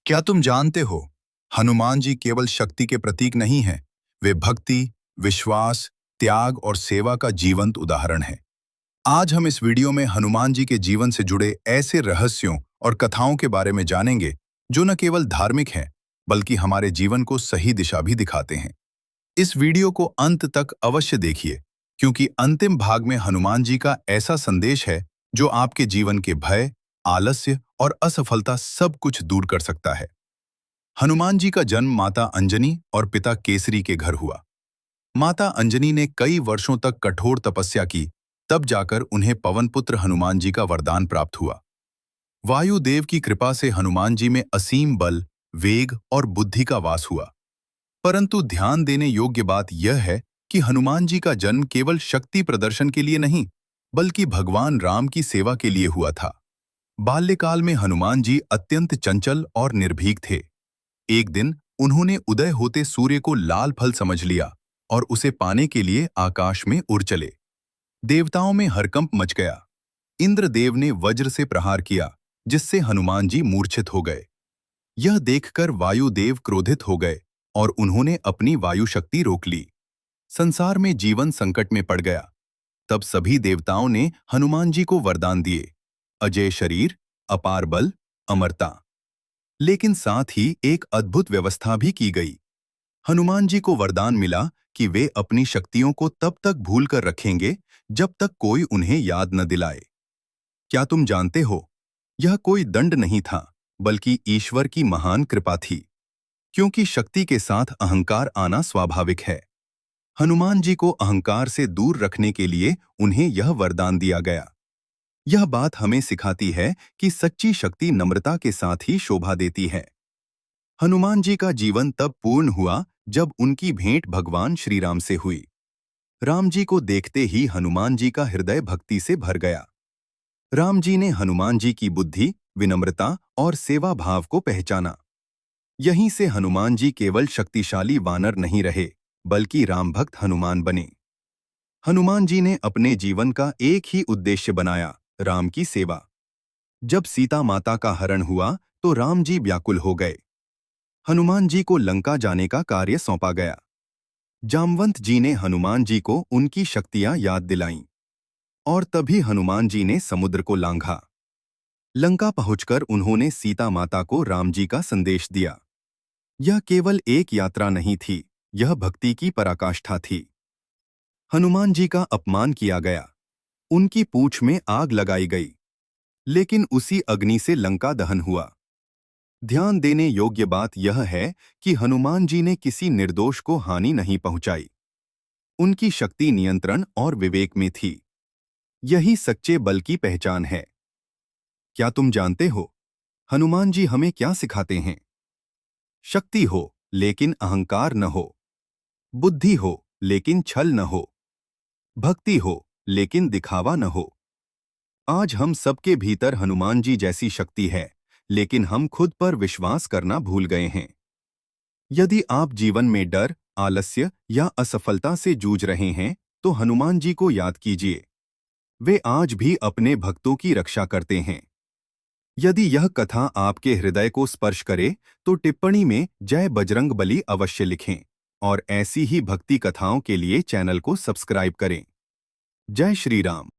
क्या तुम जानते हो, हनुमान जी केवल शक्ति के प्रतीक नहीं हैं, वे भक्ति, विश्वास, त्याग और सेवा का जीवंत उदाहरण हैं। आज हम इस वीडियो में हनुमान जी के जीवन से जुड़े ऐसे रहस्यों और कथाओं के बारे में जानेंगे, जो न केवल धार्मिक हैं, बल्कि हमारे जीवन को सही दिशा भी दिखाते हैं। इस वीडियो को अंत तक अवश्य देखिए, क्योंकि अंतिम भाग में हनुमान जी का ऐसा संदेश है, जो आपके जीवन के भय, आलस्य और असफलता सब कुछ दूर कर सकता है। हनुमान जी का जन्म माता अंजनी और पिता केसरी के घर हुआ। माता अंजनी ने कई वर्षों तक कठोर तपस्या की, तब जाकर उन्हें पवनपुत्र हनुमान जी का वरदान प्राप्त हुआ। वायुदेव की कृपा से हनुमान जी में असीम बल, वेग और बुद्धि का वास हुआ। परंतु ध्यान देने योग्य बात यह है कि हनुमान जी का जन्म केवल शक्ति प्रदर्शन के लिए नहीं, बल्कि भगवान राम की सेवा के लिए हुआ था। बाल्यकाल में हनुमान जी अत्यंत चंचल और निर्भीक थे। एक दिन उन्होंने उदय होते सूर्य को लाल फल समझ लिया और उसे पाने के लिए आकाश में उड़ चले। देवताओं में हरकंप मच गया। इंद्रदेव ने वज्र से प्रहार किया, जिससे हनुमान जी मूर्छित हो गए। यह देखकर वायुदेव क्रोधित हो गए और उन्होंने अपनी वायु शक्ति रोक ली। संसार में जीवन संकट में पड़ गया। तब सभी देवताओं ने हनुमान जी को वरदान दिए, अजय शरीर, अपार बल, अमरता। लेकिन साथ ही एक अद्भुत व्यवस्था भी की गई। हनुमान जी को वरदान मिला कि वे अपनी शक्तियों को तब तक भूल कर रखेंगे जब तक कोई उन्हें याद न दिलाए। क्या तुम जानते हो, यह कोई दंड नहीं था, बल्कि ईश्वर की महान कृपा थी, क्योंकि शक्ति के साथ अहंकार आना स्वाभाविक है। हनुमान जी को अहंकार से दूर रखने के लिए उन्हें यह वरदान दिया गया। यह बात हमें सिखाती है कि सच्ची शक्ति नम्रता के साथ ही शोभा देती है। हनुमान जी का जीवन तब पूर्ण हुआ जब उनकी भेंट भगवान श्री राम से हुई। राम जी को देखते ही हनुमान जी का हृदय भक्ति से भर गया। राम जी ने हनुमान जी की बुद्धि, विनम्रता और सेवा भाव को पहचाना। यहीं से हनुमान जी केवल शक्तिशाली वानर नहीं रहे, बल्कि राम भक्त हनुमान बने। हनुमान जी ने अपने जीवन का एक ही उद्देश्य बनाया, राम की सेवा। जब सीता माता का हरण हुआ तो राम जी व्याकुल हो गए। हनुमान जी को लंका जाने का कार्य सौंपा गया। जामवंत जी ने हनुमान जी को उनकी शक्तियां याद दिलाईं और तभी हनुमान जी ने समुद्र को लांघा। लंका पहुंचकर उन्होंने सीता माता को राम जी का संदेश दिया। यह केवल एक यात्रा नहीं थी, यह भक्ति की पराकाष्ठा थी। हनुमान जी का अपमान किया गया, उनकी पूंछ में आग लगाई गई, लेकिन उसी अग्नि से लंका दहन हुआ। ध्यान देने योग्य बात यह है कि हनुमान जी ने किसी निर्दोष को हानि नहीं पहुंचाई। उनकी शक्ति नियंत्रण और विवेक में थी। यही सच्चे बल की पहचान है। क्या तुम जानते हो, हनुमान जी हमें क्या सिखाते हैं? शक्ति हो, लेकिन अहंकार न हो। बुद्धि हो, लेकिन छल न हो। भक्ति हो, लेकिन दिखावा न हो। आज हम सबके भीतर हनुमान जी जैसी शक्ति है, लेकिन हम खुद पर विश्वास करना भूल गए हैं। यदि आप जीवन में डर, आलस्य या असफलता से जूझ रहे हैं, तो हनुमान जी को याद कीजिए। वे आज भी अपने भक्तों की रक्षा करते हैं। यदि यह कथा आपके हृदय को स्पर्श करे, तो टिप्पणी में जय बजरंगबली अवश्य लिखें और ऐसी ही भक्ति कथाओं के लिए चैनल को सब्सक्राइब करें। जय श्री राम।